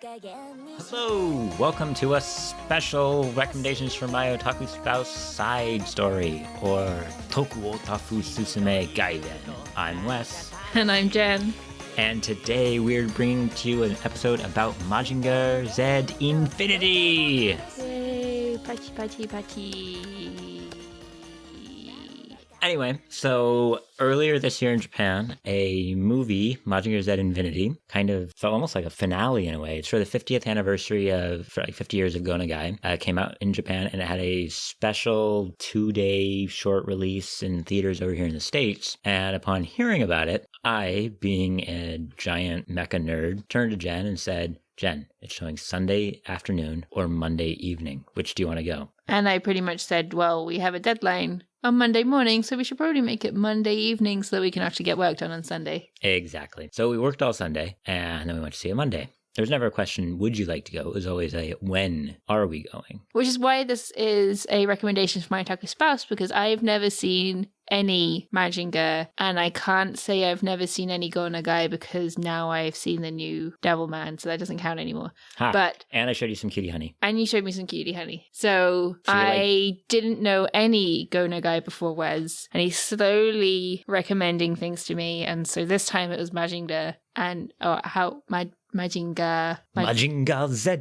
Hello, welcome to a special recommendations for my Otaku Spouse side story, or Toku Otafu Susume Gaiden. I'm Wes. And I'm Jen. And today we're bringing to you an episode about Mazinger Z Infinity! Yay, patchy. Anyway, so earlier this year in Japan, a movie, Mazinger Z Infinity, kind of felt almost like a finale in a way. It's for the 50th anniversary of 50 years of Go Nagai. Came out in Japan, and it had a special 2-day short release in theaters over here in the States. And upon hearing about it, I, being a giant mecha nerd, turned to Jen and said, Jen, it's showing Sunday afternoon or Monday evening. Which do you want to go? And I pretty much said, well, we have a deadline on Monday morning, so we should probably make it Monday evening so that we can actually get work done on Sunday. Exactly. So we worked all Sunday, and then we went to see it Monday. There was never a question, would you like to go? It was always a, when are we going? Which is why this is a recommendation for my Otaku Spouse, because I've never seen any Mazinga, and I can't say I've never seen any Go Nagai because now I've seen the new Devilman, so that doesn't count anymore. But and I showed you some cutie honey. And you showed me some cutie honey. So I didn't know any Go Nagai before Wes, and he's slowly recommending things to me, and so this time it was Mazinga and Mazinga Z.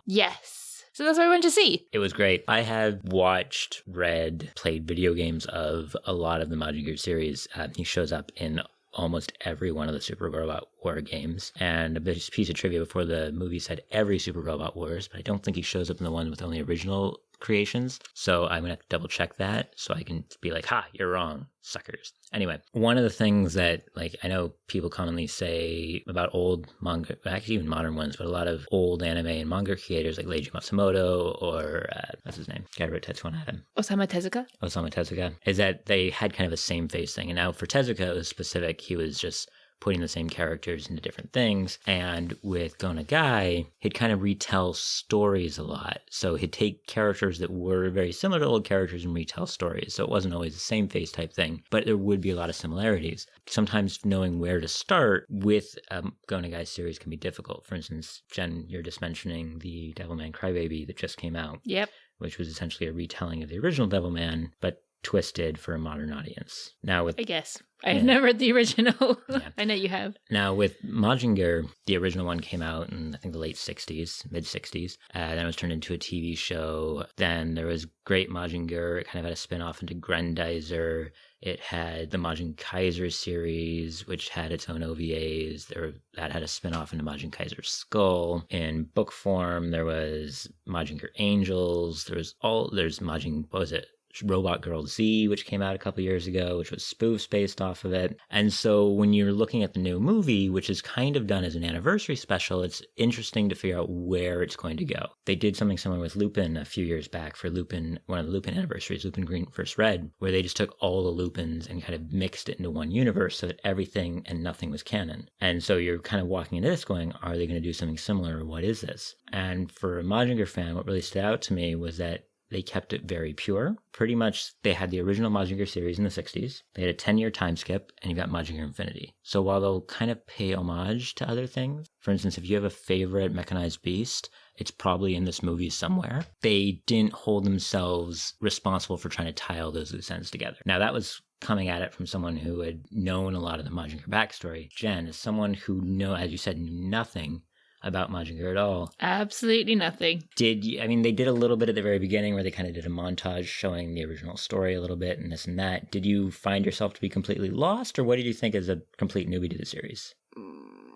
Yes. So that's what I went to see. It was great. I have watched, read, played video games of a lot of the Mazinger series. He shows up in almost every one of the Super Robot War games. And a piece of trivia before the movie said every Super Robot Wars, but I don't think he shows up in the one with only original creations. So I'm going to have to double check that so I can be like, ha, you're wrong, suckers. Anyway, one of the things that, I know people commonly say about old manga, actually even modern ones, but a lot of old anime and manga creators like Leiji Matsumoto or, what's his name? Guy who wrote Tetsuo Adam. Osamu Tezuka, is that they had kind of a same face thing. And now for Tezuka, it was specific. He was just putting the same characters into different things. And with Go Nagai, he'd kind of retell stories a lot. So he'd take characters that were very similar to old characters and retell stories. So it wasn't always the same face type thing, but there would be a lot of similarities. Sometimes knowing where to start with Go Nagai series can be difficult. For instance, Jen, you're just mentioning the Devilman Crybaby that just came out. Yep. Which was essentially a retelling of the original Devilman, but twisted for a modern audience. Now with, I guess. I've never read the original. Yeah. I know you have. Now with Mazinger, the original one came out in, I think, the late 60s, mid-60s. Then it was turned into a TV show. Then there was Great Mazinger. It kind of had a spin-off into Grendizer. It had the Majin Kaiser series, which had its own OVAs. That had a spin-off into Majin Kaiser's Skull. In book form, there was Mazinger Angels. There's Majin, what was it? Robot Girl Z, which came out a couple years ago, which was spoofs based off of it. And so when you're looking at the new movie, which is kind of done as an anniversary special, it's interesting to figure out where it's going to go. They did something similar with Lupin a few years back for Lupin, one of the Lupin anniversaries, Lupin Green vs. Red, where they just took all the Lupins and kind of mixed it into one universe so that everything and nothing was canon. And so you're kind of walking into this going, are they going to do something similar, or what is this? And for a Mazinger fan, what really stood out to me was that they kept it very pure. Pretty much, they had the original Mazinger series in the 60s. They had a 10-year time skip, and you got Mazinger Infinity. So while they'll kind of pay homage to other things, for instance, if you have a favorite mechanized beast, it's probably in this movie somewhere. They didn't hold themselves responsible for trying to tie all those loose ends together. Now, that was coming at it from someone who had known a lot of the Mazinger backstory. Jen is someone who as you said, knew nothing about Mazinger at all. Absolutely nothing. They did a little bit at the very beginning where they kind of did a montage showing the original story a little bit and this and that. Did you find yourself to be completely lost, or what did you think as a complete newbie to the series?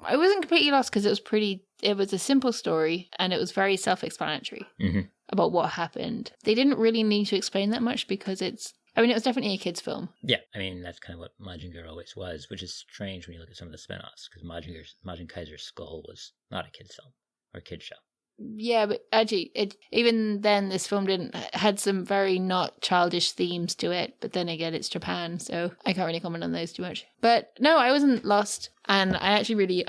I wasn't completely lost because it was a simple story and it was very self-explanatory about what happened. They didn't really need to explain that much because it was definitely a kid's film. Yeah, that's kind of what Mazinger always was, which is strange when you look at some of the spin-offs, because Majin Kaiser's Skull was not a kid's film or a kid's show. Yeah, but actually, even then, this film had some very not childish themes to it. But then again, it's Japan, so I can't really comment on those too much. But no, I wasn't lost, and I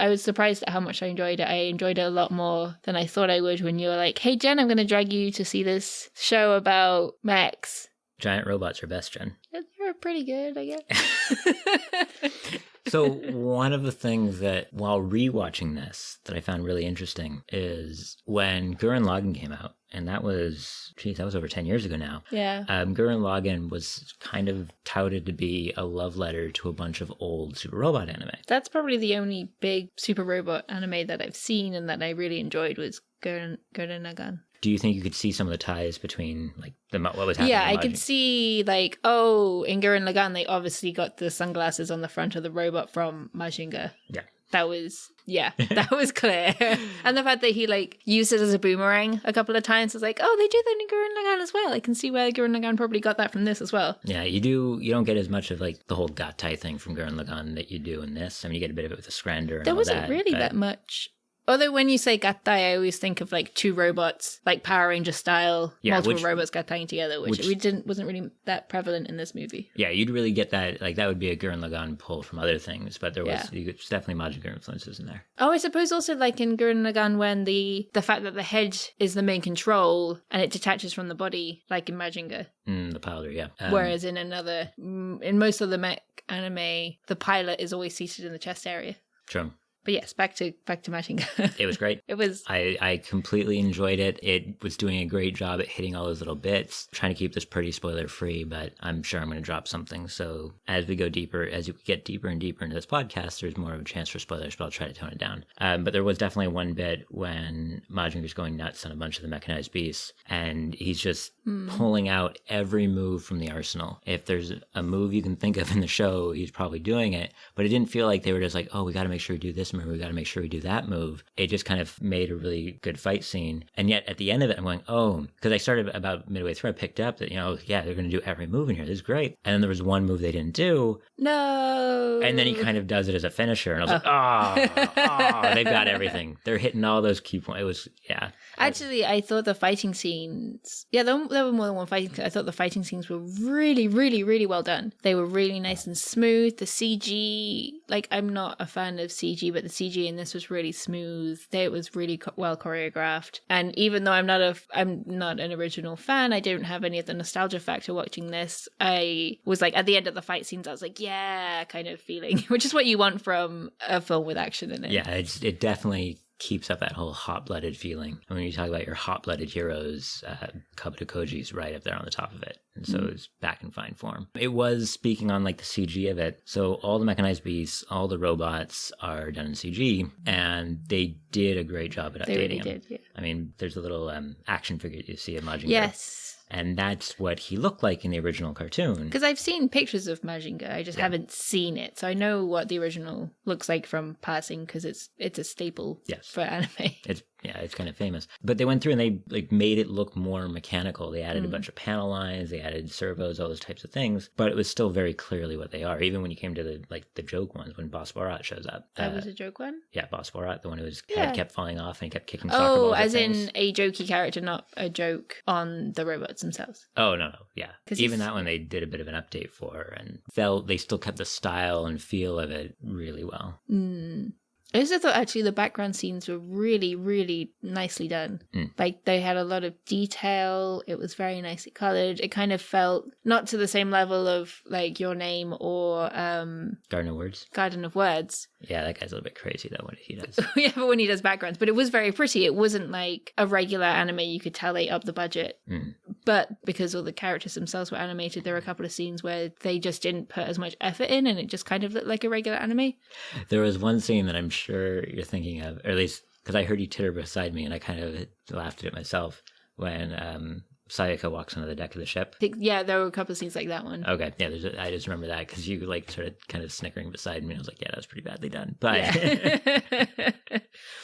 was surprised at how much I enjoyed it. I enjoyed it a lot more than I thought I would when you were like, "Hey, Jen, I'm going to drag you to see this show about mechs." Giant robots are best, Jen. They're They're pretty good, I guess. So one of the things that, while rewatching this, that I found really interesting is when Gurren Lagann came out, and that was over 10 years ago now. Yeah. Gurren Lagann was kind of touted to be a love letter to a bunch of old Super Robot anime. That's probably the only big super robot anime that I've seen and that I really enjoyed was Gurren Lagann. Do you think you could see some of the ties between like what was happening? Yeah, I could see like, in Gurren Lagann they obviously got the sunglasses on the front of the robot from Mazinga. Yeah. That was clear. And the fact that he like used it as a boomerang a couple of times was like, they do that in Gurren Lagann as well. I can see where Gurren Lagann probably got that from this as well. Yeah, you don't get as much of like the whole Gattai thing from Gurren Lagann that you do in this. I mean, you get a bit of it with the Scrander and there all wasn't that, really that much. Although when you say Gattai, I always think of like two robots, like Power Ranger style, multiple robots Gattaiing together, which wasn't really that prevalent in this movie. Yeah, you'd really get that. Like that would be a Gurren Lagann pull from other things, but there's definitely Mazinger influences in there. Oh, I suppose also like in Gurren Lagann when the fact that the head is the main control and it detaches from the body, like in Mazinger. The powder, yeah. Whereas in most of the mech anime, the pilot is always seated in the chest area. True. But yes, back to Mazinga. It was great. It was. I completely enjoyed it. It was doing a great job at hitting all those little bits. Trying to keep this pretty spoiler free, but I'm sure I'm going to drop something. So as we get deeper and deeper into this podcast, there's more of a chance for spoilers, but I'll try to tone it down. But there was definitely one bit when Mazinger's going nuts on a bunch of the mechanized beasts, and he's just pulling out every move from the arsenal. If there's a move you can think of in the show, he's probably doing it. But it didn't feel like they were just like, we got to make sure we do this move, we got to make sure we do that move. It just kind of made a really good fight scene. And yet at the end of it, I'm going, because I started about midway through, I picked up that, they're going to do every move in here. This is great. And then there was one move they didn't do. No. And then he kind of does it as a finisher. And I was like, they've got everything. They're hitting all those key points. It was, yeah. Actually, I thought the fighting scenes, there were more than one fighting scene. I thought the fighting scenes were really, really, really well done. They were really nice and smooth. The CG, I'm not a fan of CG, but the CG in this was really smooth. It was really well choreographed. And even though I'm not an original fan, I don't have any of the nostalgia factor watching this. I was like, at the end of the fight scenes, I was like, yeah, kind of feeling, which is what you want from a film with action in it. Yeah, it definitely keeps up that whole hot-blooded feeling. And when you talk about your hot-blooded heroes, Kabuto Koji's right up there on the top of it. And so it's back in fine form. It was, speaking on the CG of it, so all the mechanized beasts, all the robots are done in CG, and they did a great job at updating them. They really did, yeah. I mean, there's a little action figure you see of Mazinger. Yes. And that's what he looked like in the original cartoon. Because I've seen pictures of Mazinga, I just haven't seen it. So I know what the original looks like from passing, because it's a staple for anime. It's kind of famous. But they went through and they made it look more mechanical. They added a bunch of panel lines, they added servos, all those types of things. But it was still very clearly what they are. Even when you came to the joke ones, when Boss Borat shows up. That was a joke one? Yeah, Boss Borat, the one who head kept falling off and he kept kicking soccer balls as at in things. a jokey character, not a joke on the robots themselves. Oh, no. Yeah. Even that one they did a bit of an update for, and they still kept the style and feel of it really well. I also thought actually the background scenes were really, really nicely done. They had a lot of detail. It was very nicely colored. It kind of felt not to the same level of Your Name or Garden of Words. Yeah, that guy's a little bit crazy though when he does. Yeah, but when he does backgrounds. But it was very pretty. It wasn't like a regular anime. You could tell they upped the budget. But because all the characters themselves were animated, there were a couple of scenes where they just didn't put as much effort in and it just kind of looked like a regular anime. There was one scene that I'm sure you're thinking of, or at least because I heard you titter beside me and I kind of laughed at it myself when Sayaka walks onto the deck of the ship. Yeah, there were a couple of scenes like that one. Okay, yeah, I just remember that because you started kind of snickering beside me and I was like, yeah, that was pretty badly done. But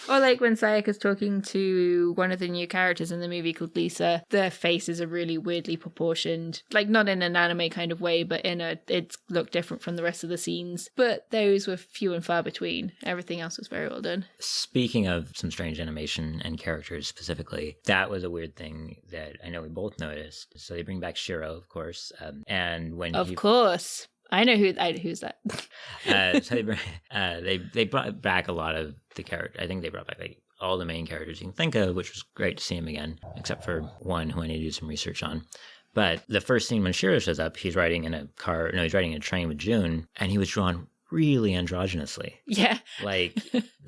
or when Sayaka's talking to one of the new characters in the movie called Lisa, their faces are really weirdly proportioned. Not in an anime kind of way, but it's looked different from the rest of the scenes. But those were few and far between. Everything else was very well done. Speaking of some strange animation and characters specifically, that was a weird thing that I know we both noticed. So they bring back Shiro, of course, and when of course. I know who's that. So they brought back a lot of the character. I think they brought back all the main characters you can think of, which was great to see him again, except for one who I need to do some research on. But the first scene when Shiro shows up, he's riding in a train with June, and he was drawn really androgynously. Yeah. Like,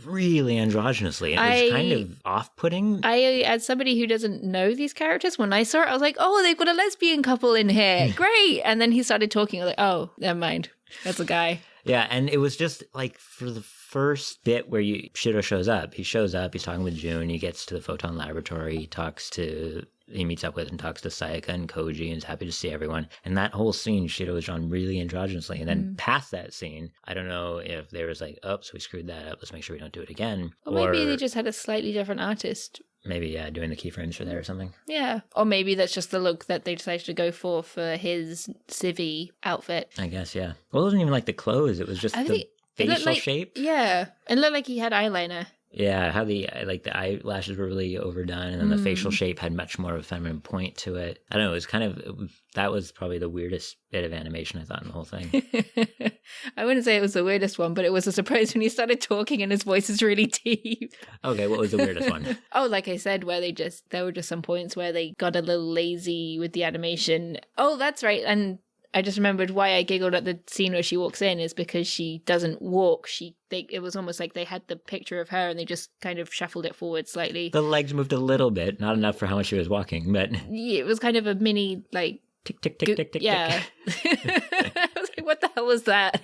really androgynously. And it was kind of off-putting. As somebody who doesn't know these characters, when I saw it, I was like, oh, they've got a lesbian couple in here. Great. And then he started talking. I was like, oh, never mind. That's a guy. Yeah, and it was just like for the first bit where Shiro shows up, he's talking with June, he gets to the Photon Laboratory, he meets up with and talks to Sayaka and Koji and is happy to see everyone. And that whole scene, Shiro was drawn really androgynously. And then past that scene, I don't know if there was like, oh, so we screwed that up. Let's make sure we don't do it again. Or maybe they just had a slightly different artist. Maybe, yeah, doing the keyframes for there or something. Yeah. Or maybe that's just the look that they decided to go for his civvy outfit. I guess, yeah. Well, it wasn't even like the clothes. It was just the facial shape. Yeah. It looked like he had eyeliner. Yeah, how the eyelashes were really overdone, and then the facial shape had much more of a feminine point to it. I don't know, that was probably the weirdest bit of animation I thought in the whole thing. I wouldn't say it was the weirdest one, but it was a surprise when he started talking and his voice is really deep. Okay, what was the weirdest one? Oh, like I said, where there were just some points where they got a little lazy with the animation. Oh, that's right, and I just remembered why I giggled at the scene where she walks in is because she doesn't walk. It was almost like they had the picture of her and they just kind of shuffled it forward slightly. The legs moved a little bit, not enough for how much she was walking, but yeah, it was kind of a mini like tick tick tick tick tick. Yeah, I was like, what the hell was that?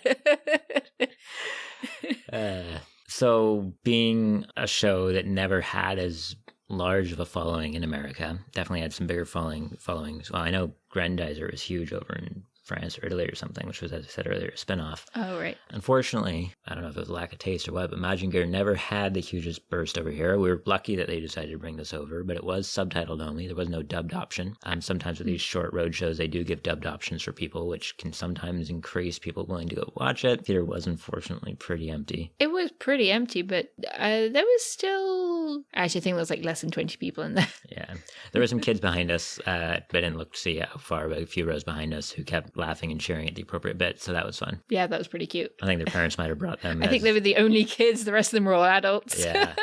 So being a show that never had as large of a following in America, definitely had some bigger followings. Well, I know Grandizer is huge over in France or Italy or something, which was, as I said earlier, a spinoff. Oh, right. Unfortunately, I don't know if it was a lack of taste or what, but Mazinger never had the hugest burst over here. We were lucky that they decided to bring this over, but it was subtitled only. There was no dubbed option. Sometimes with these short road shows, they do give dubbed options for people, which can sometimes increase people willing to go watch it. Theater was unfortunately pretty empty. It was pretty empty, but there was still... I actually think there was like less than 20 people in there. Yeah. There were some kids behind us, but I didn't look to see how far, but a few rows behind us who kept laughing and cheering at the appropriate bit, so that was fun. Yeah, that was pretty cute. I think their parents might have brought them. I think they were the only kids. The rest of them were all adults. Yeah.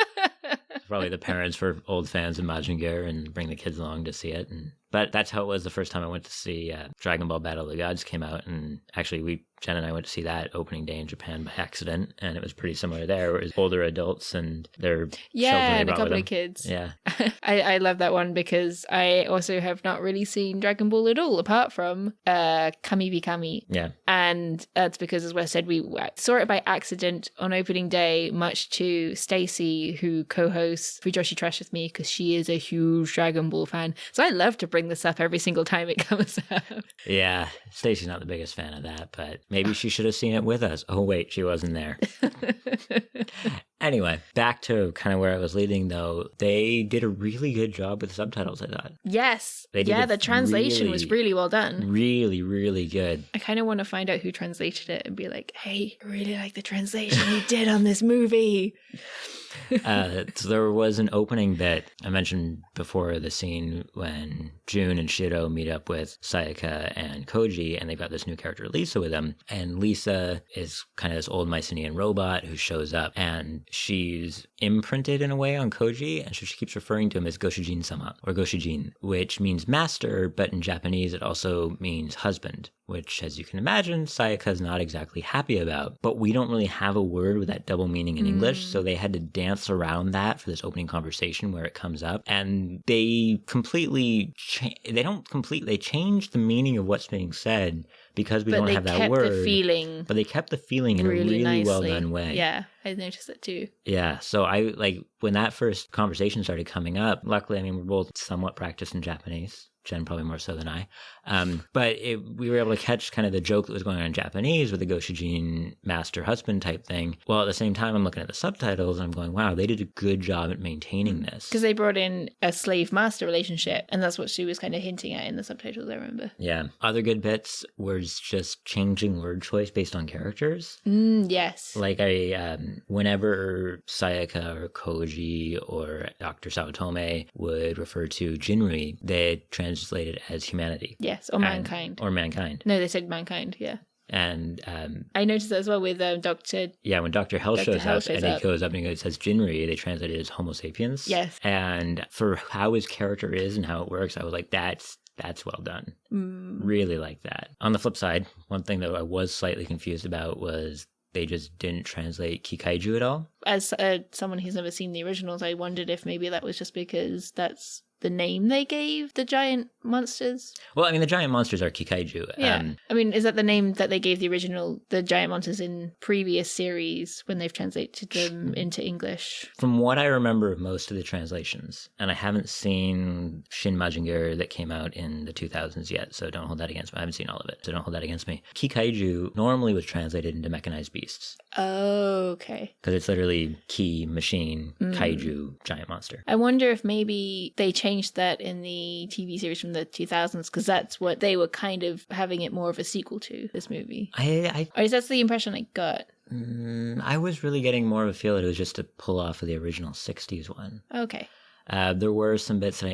Probably the parents were old fans of Mazinger and bring the kids along to see it. But that's how it was the first time I went to see Dragon Ball Battle of the Gods came out. And actually, Jen and I went to see that opening day in Japan by accident. And it was pretty similar there, where it was older adults and their children and a couple of kids. Yeah. I love that one because I also have not really seen Dragon Ball at all, apart from Kami Bikami. Yeah. And that's because, as Wes said, we saw it by accident on opening day, much to Stacey, who co-hosts Fujoshi Trash with me, because she is a huge Dragon Ball fan. So I love to bring this up every single time it comes out. Yeah. Stacey's not the biggest fan of that, but maybe she should have seen it with us. Oh, wait, she wasn't there. Anyway, back to kind of where I was leading, though. They did a really good job with the subtitles, I thought. Yes. The translation was really well done. Really, really good. I kind of want to find out who translated it and be like, hey, I really like the translation you did on this movie. So there was an opening bit I mentioned before, the scene when June and Shiro meet up with Sayaka and Koji, and they've got this new character Lisa with them. And Lisa is kind of this old Mycenaean robot who shows up, and she's imprinted in a way on Koji, and so she keeps referring to him as Goshijin-sama or Goshijin, which means master, but in Japanese it also means husband, which, as you can imagine, Sayaka's not exactly happy about. But we don't really have a word with that double meaning in English, so they had to dance around that for this opening conversation where it comes up. And they completely they changed the meaning of what's being said because we don't have that word. But they kept the feeling in a really well done way. Yeah, I noticed that too. Yeah, so when that first conversation started coming up, luckily, I mean, we're both somewhat practiced in Japanese. Jen probably more so than I. But we were able to catch kind of the joke that was going on in Japanese with the Goshijin master husband type thing. Well, at the same time, I'm looking at the subtitles and I'm going, wow, they did a good job at maintaining this. Because they brought in a slave-master relationship, and that's what she was kind of hinting at in the subtitles, I remember. Yeah. Other good bits was just changing word choice based on characters. Yes. Like whenever Sayaka or Koji or Dr. Saotome would refer to Jinri, they translated as humanity. Yes, or mankind. Or mankind. No, they said mankind, yeah. And I noticed that as well with Dr. Yeah, when Dr. Hell shows up and he goes up and it says Jinri, they translate it as Homo sapiens. Yes. And for how his character is and how it works, I was like, that's That's well done. Really like that. On the flip side, one thing that I was slightly confused about was they just didn't translate Kikaiju at all. As someone who's never seen the originals, I wondered if maybe that was just because that's the name they gave the giant monsters. Well, I mean, the giant monsters are Kikaiju. Yeah. I mean, is that the name that they gave the giant monsters in previous series when they've translated them into English? From what I remember of most of the translations, and I haven't seen Shin Mazinger that came out in the 2000s yet, so don't hold that against me. I haven't seen all of it, so don't hold that against me. Kikaiju normally was translated into mechanized beasts. Oh, okay. Because it's literally ki, machine, kaiju, giant monster. I wonder if maybe they changed that in the TV series from the 2000s, because that's what they were kind of having it more of a sequel to, this movie. Or is that the impression I got? I was really getting more of a feel that it was just a pull off of the original 60s one. Okay. There were some bits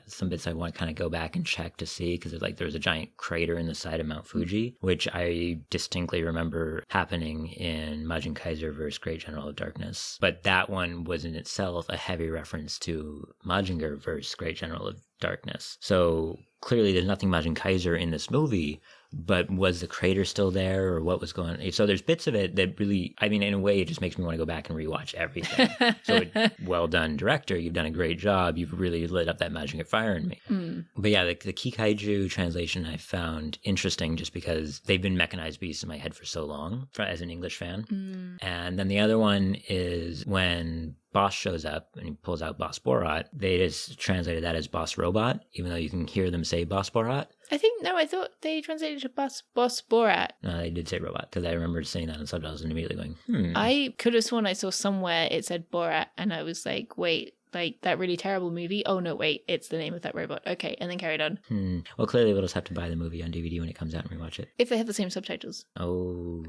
some bits I want to kind of go back and check to see, because there was a giant crater in the side of Mount Fuji, which I distinctly remember happening in Majin Kaiser vs. Great General of Darkness. But that one was in itself a heavy reference to Mazinger vs. Great General of Darkness. So clearly there's nothing Majin Kaiser in this movie, but was the crater still there, or what was going on? So there's bits of it that really, I mean, in a way, it just makes me want to go back and rewatch everything. So well done, director. You've done a great job. You've really lit up that Mazinger fire in me. But yeah, the Kikaiju translation I found interesting just because they've been mechanized beasts in my head for so long as an English fan. And then the other one is when Boss shows up and he pulls out Boss Borat, they just translated that as Boss Robot, even though you can hear them say Boss Borat. I thought they translated to Boss Borat. No, they did say robot, because I remember seeing that in subtitles and immediately going, I could have sworn I saw somewhere it said Borat, and I was like, wait, like that really terrible movie? Oh no, wait, it's the name of that robot. Okay, and then carried on. Well, clearly we'll just have to buy the movie on DVD when it comes out and rewatch it. If they have the same subtitles. Oh.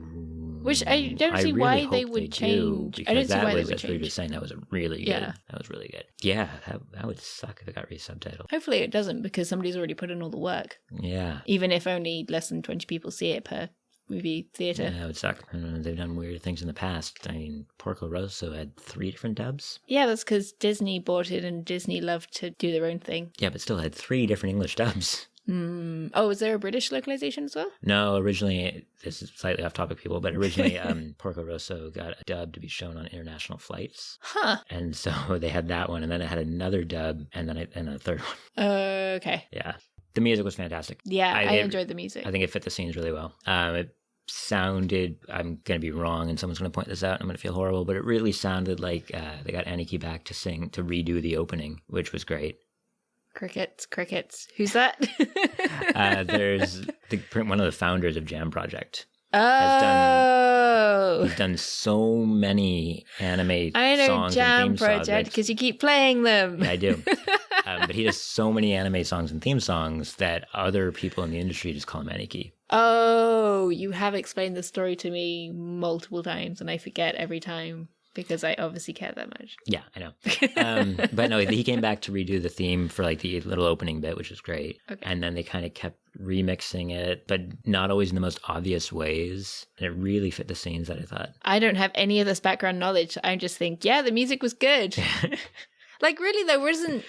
Which I don't see why they would change. I don't see why they would change. You're just saying that was really good. That was really good. Yeah, that would suck if it got re-subtitled. Hopefully it doesn't, because somebody's already put in all the work. Yeah. Even if only less than 20 people see it per movie theater. Yeah, it would suck. They've done weird things in the past. I mean, Porco Rosso had 3 different dubs. Yeah, that's because Disney bought it and Disney loved to do their own thing. Yeah, but still had 3 different English dubs. Oh, is there a British localization as well? No, originally, this is slightly off topic, people, but originally Porco Rosso got a dub to be shown on international flights. Huh. And so they had that one, and then it had another dub, and then a third one. Okay. Yeah. The music was fantastic. Yeah, I enjoyed the music. I think it fit the scenes really well. It sounded, I'm going to be wrong and someone's going to point this out and I'm going to feel horrible, but it really sounded like they got Aniki back to redo the opening, which was great. Crickets. Who's that? There's one of the founders of Jam Project. Oh. He's done so many anime songs and theme songs. Jam Project because you keep playing them. Yeah, I do. But he does so many anime songs and theme songs that other people in the industry just call him Aniki. Oh, you have explained the story to me multiple times and I forget every time. Because I obviously care that much. Yeah, I know. But no, he came back to redo the theme for like the little opening bit, which was great. Okay. And then they kind of kept remixing it, but not always in the most obvious ways. And it really fit the scenes that I thought. I don't have any of this background knowledge. I just think, yeah, the music was good. Like, really,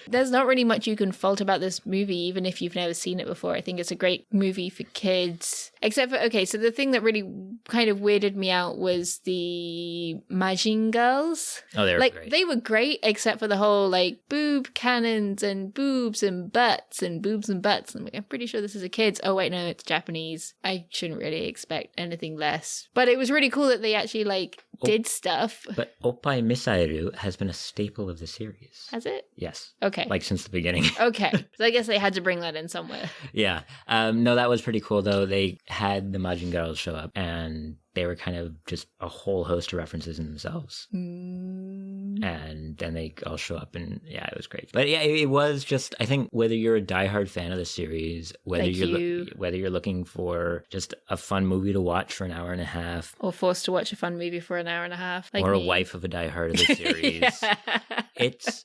there's not really much you can fault about this movie, even if you've never seen it before. I think it's a great movie for kids. Except for, okay, so the thing that really kind of weirded me out was the Majin girls. Oh, they were great. They were great, except for the whole, like, boob cannons and boobs and butts and boobs and butts. I'm like, I'm pretty sure this is a kid's. Oh, wait, no, it's Japanese. I shouldn't really expect anything less. But it was really cool that they actually, like, did stuff. But Oppai Misairu has been a staple of the series. Has it? Yes. Okay. Like since the beginning. Okay. So I guess they had to bring that in somewhere. Yeah. No, that was pretty cool though. They had the Majin girls show up and they were kind of just a whole host of references in themselves. And then they all show up and yeah, it was great. But yeah, it was just, I think whether you're a diehard fan of the series, whether you're looking for just a fun movie to watch for an hour and a half. Or forced to watch a fun movie for an hour and a half. Like or me. A wife of a diehard of the series.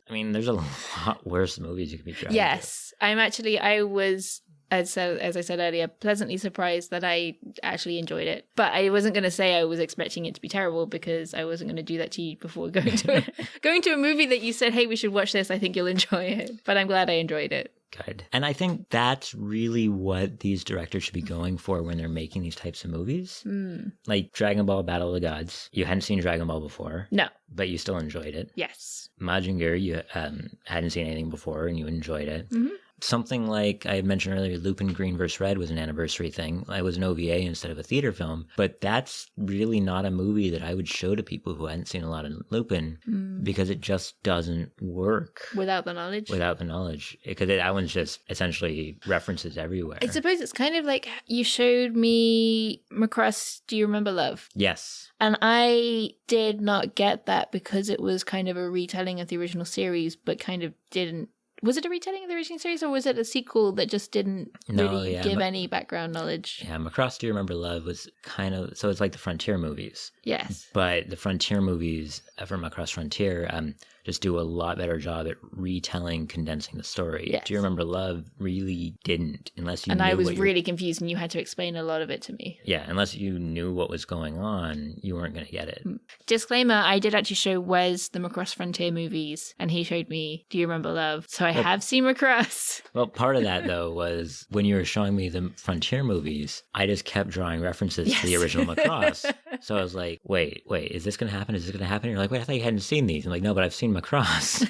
There's a lot worse movies you could be dragged Yes. to. I was, as I said earlier, pleasantly surprised that I actually enjoyed it. But I wasn't going to say I was expecting it to be terrible because I wasn't going to do that to you before going to a movie that you said, hey, we should watch this. I think you'll enjoy it. But I'm glad I enjoyed it. Good. And I think that's really what these directors should be going for when they're making these types of movies. Like Dragon Ball Battle of the Gods. You hadn't seen Dragon Ball before. No. But you still enjoyed it. Yes. Mazinger, you hadn't seen anything before and you enjoyed it. Mm-hmm. Something like I mentioned earlier, Lupin Green vs. Red was an anniversary thing. It was an OVA instead of a theater film. But that's really not a movie that I would show to people who hadn't seen a lot of Lupin because it just doesn't work. Without the knowledge? Without the knowledge. Because that one's just essentially references everywhere. I suppose it's kind of like you showed me Macross Do You Remember Love? Yes. And I did not get that because it was kind of a retelling of the original series, but kind of didn't. Was it a retelling of the original series, or was it a sequel that just didn't give any background knowledge? Yeah, Macross Do You Remember Love was kind of... So it's like the Frontier movies. Yes. But the Frontier movies from Across Frontier just do a lot better job at retelling, condensing the story. Yes. Do You Remember Love really didn't, unless you and knew I was really confused, and you had to explain a lot of it to me. Yeah, unless you knew what was going on, you weren't going to get it. Disclaimer, I did actually show Wes the Macross Frontier movies, and he showed me Do You Remember Love? So I have seen Macross. Well, part of that, though, was when you were showing me the Frontier movies, I just kept drawing references to the original Macross. So I was like, wait, is this going to happen? Is this going to happen? You're like, wait, I thought you hadn't seen these. I'm like, no, but I've seen Macross.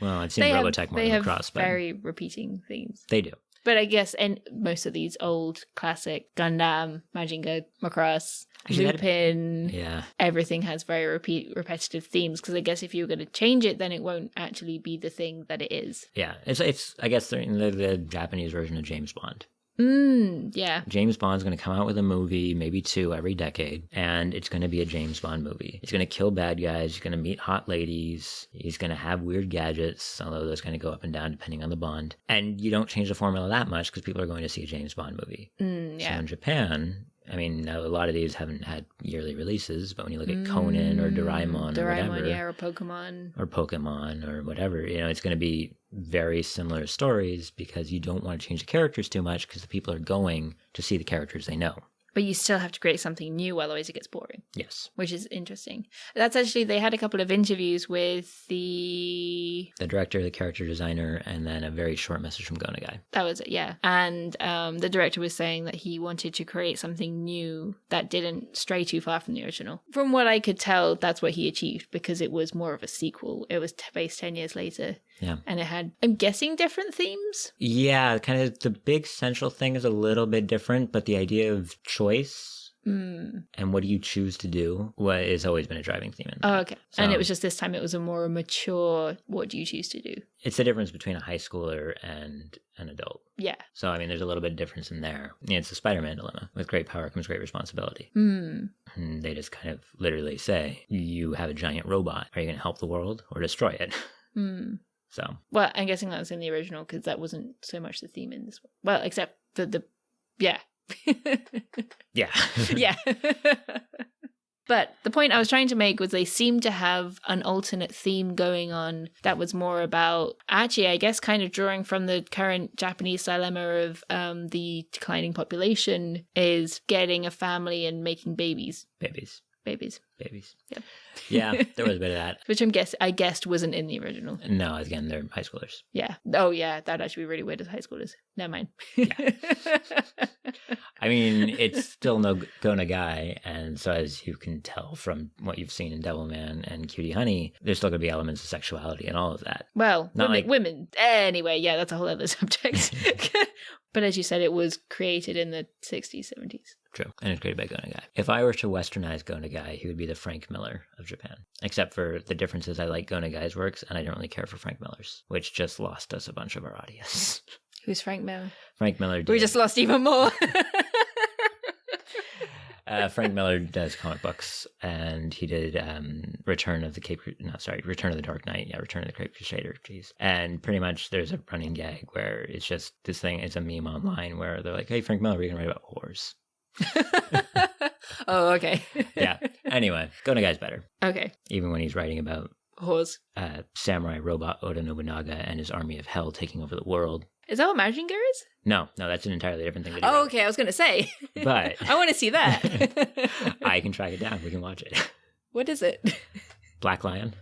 Well, I've seen Robotech more than Macross. They have very repeating themes. They do. But I guess, and most of these old classic Gundam, Mazinga, Macross, Lupin, everything has very repetitive themes. Because I guess if you were going to change it, then it won't actually be the thing that it is. Yeah, it's I guess the Japanese version of James Bond. Yeah. James Bond's going to come out with a movie, maybe 2 every decade, and it's going to be a James Bond movie. He's going to kill bad guys. He's going to meet hot ladies. He's going to have weird gadgets, although those kind of go up and down depending on the Bond. And you don't change the formula that much because people are going to see a James Bond movie. Yeah. So in Japan, I mean, a lot of these haven't had yearly releases, but when you look at Conan or Doraemon or whatever. Yeah, or Pokemon. Or whatever, it's going to be very similar stories because you don't want to change the characters too much because the people are going to see the characters they know. But you still have to create something new, otherwise it gets boring. Yes. Which is interesting. That's actually, they had a couple of interviews with the director, the character designer, and then a very short message from Go Nagai. That was it, yeah. And the director was saying that he wanted to create something new that didn't stray too far from the original. From what I could tell, that's what he achieved because it was more of a sequel. It was based 10 years later. Yeah. And it had, I'm guessing, different themes? Yeah, kind of the big central thing is a little bit different, but the idea of choice and what do you choose to do has always been a driving theme. Oh, okay. So, and it was just this time it was a more mature, what do you choose to do? It's the difference between a high schooler and an adult. Yeah. So, I mean, there's a little bit of difference in there. It's the Spider-Man dilemma. With great power comes great responsibility. And they just kind of literally say, you have a giant robot. Are you going to help the world or destroy it? So. Well, I'm guessing that was in the original because that wasn't so much the theme in this one. Well, except the yeah. Yeah. Yeah. But the point I was trying to make was they seemed to have an alternate theme going on that was more about, actually, I guess, kind of drawing from the current Japanese dilemma of the declining population is getting a family and making babies. Babies. Yep. Yeah, there was a bit of that. Which I guessed wasn't in the original. No, again, they're high schoolers. Yeah. Oh, yeah. That'd actually be really weird as high schoolers. Never mind. Yeah. I mean, it's still no Go Nagai, and so as you can tell from what you've seen in Devilman and Cutie Honey, there's still going to be elements of sexuality and all of that. Well, women. Anyway, yeah, that's a whole other subject. But as you said, it was created in the 60s, 70s. True. And it's created by Go Nagai. If I were to westernize Go Nagai, he would be the Frank Miller of Japan. Except for the differences, I like Go Nagai's works, and I don't really care for Frank Miller's, which just lost us a bunch of our audience. Who's Frank Miller? Frank Miller did. We just lost even more. Frank Miller does comic books, and he did Return of the Dark Knight. Yeah, Return of the Caped Crusader. Jeez. And pretty much there's a running gag where it's just this thing, it's a meme online where they're like, hey, Frank Miller, we're going to write about whores. Oh, okay. Yeah. Anyway, Go Nagai's better. Okay. Even when he's writing about whores. Samurai robot Oda Nobunaga and his army of hell taking over the world. Is that what Mazinger is? No, that's an entirely different thing. Oh, okay. I was going to say. But I want to see that. I can track it down. We can watch it. What is it? Black Lion.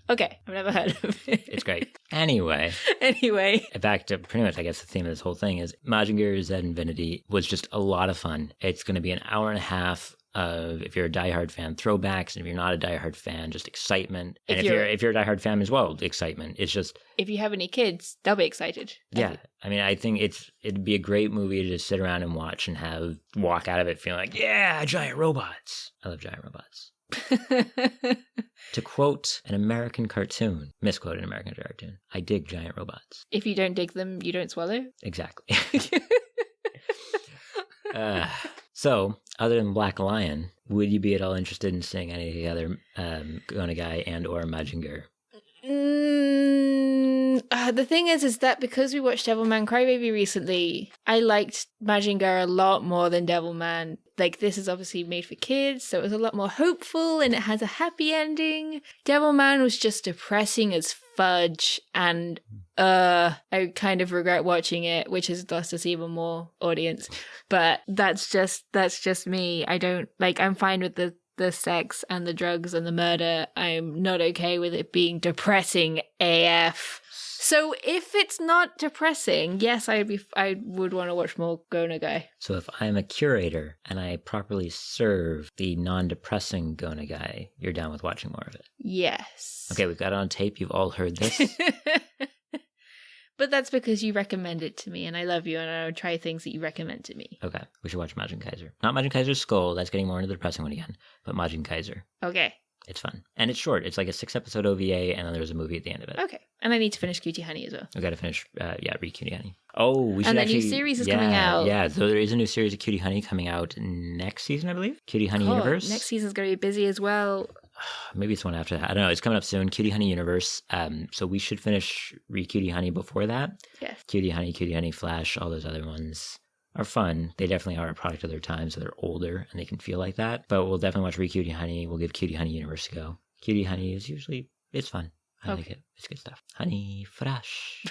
Okay, I've never heard of it. It's great. Anyway, back to pretty much, I guess, the theme of this whole thing is Mazinger Z Infinity was just a lot of fun. It's going to be an hour and a half of, if you're a diehard fan, throwbacks, and if you're not a diehard fan, just excitement. And if you're a diehard fan as well, excitement. It's just, if you have any kids, they'll be excited. Yeah, I mean, I think it'd be a great movie to just sit around and watch and walk out of it feeling like, yeah, giant robots. I love giant robots. To quote an American cartoon, misquote an American cartoon, I dig giant robots. If you don't dig them, you don't swallow? Exactly. So, other than Black Lion, would you be at all interested in seeing any of the other Go Nagai and or Mazinger? The thing is that because we watched Devilman Crybaby recently, I liked Mazinger a lot more than Devilman. Like, this is obviously made for kids, so it was a lot more hopeful and it has a happy ending. Devilman was just depressing as fudge, and I kind of regret watching it, which has lost us even more audience. But that's just me. I don't, like, I'm fine with the sex and the drugs and the murder. I'm not okay with it being depressing AF. So if it's not depressing, yes, I would want to watch more Go Nagai. So if I'm a curator and I properly serve the non-depressing Go Nagai, you're down with watching more of it? Yes. Okay, we've got it on tape. You've all heard this. But that's because you recommend it to me, and I love you, and I would try things that you recommend to me. Okay, we should watch Majin Kaiser. Not Majin Kaiser's Skull, that's getting more into the depressing one again, but Majin Kaiser. Okay. It's fun. And it's short. It's like a 6-episode OVA, and then there's a movie at the end of it. Okay. And I need to finish Cutie Honey as well. We got to finish, read Cutie Honey. Oh, we should and actually... And the new series is coming out. Yeah, so there is a new series of Cutie Honey coming out next season, I believe. Cutie Honey Universe. Next season's going to be busy as well. Maybe it's one after that. I don't know. It's coming up soon. Cutie Honey Universe. So we should finish Read Cutie Honey before that. Yes. Cutie Honey, Flash, all those other ones are fun. They definitely are a product of their time, so they're older and they can feel like that. But we'll definitely watch Read Cutie Honey. We'll give Cutie Honey Universe a go. Cutie Honey is usually, it's fun. I like it. It's good stuff. Honey Fresh.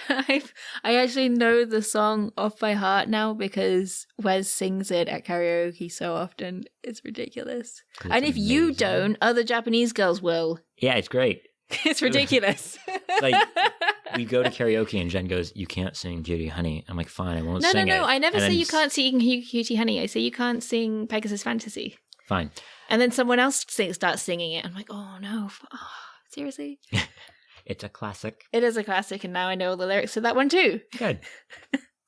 I actually know the song off by heart now because Wes sings it at karaoke so often. It's ridiculous. It's and if amazing. you don't, other Japanese girls will. Yeah, it's great. It's ridiculous. Like, we go to karaoke and Jen goes, you can't sing Cutie Honey. I'm like, fine, I won't sing it. No. I never and say then you can't sing Cutie Honey. I say you can't sing Pegasus Fantasy. Fine. And then someone else starts singing it. I'm like, oh no. Oh, seriously? It's a classic. It is a classic, and now I know all the lyrics to that one too. Good.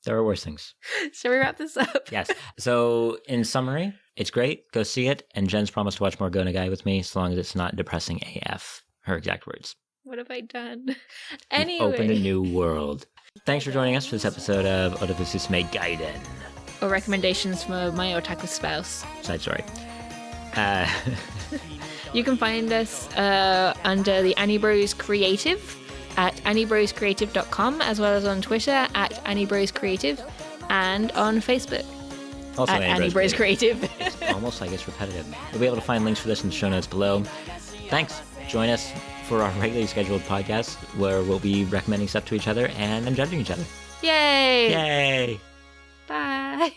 There are worse things. Shall we wrap this up? Yes. So, in summary, it's great. Go see it. And Jen's promised to watch more Go Nagai with me, so long as it's not depressing AF. Her exact words. What have I done? Anyway. You've opened a new world. Thanks for joining us for this episode of Otafu Susume Gaiden. Or recommendations from my Otaku Spouse. Side story. You can find us under the Annie Bros Creative at anniebroscreative.com, as well as on Twitter at Annie Bros Creative, and on Facebook Also at Annie Bros Creative. It's almost like it's repetitive. You'll be able to find links for this in the show notes below. Thanks. Join us for our regularly scheduled podcast where we'll be recommending stuff to each other and then judging each other. Yay! Yay! Bye!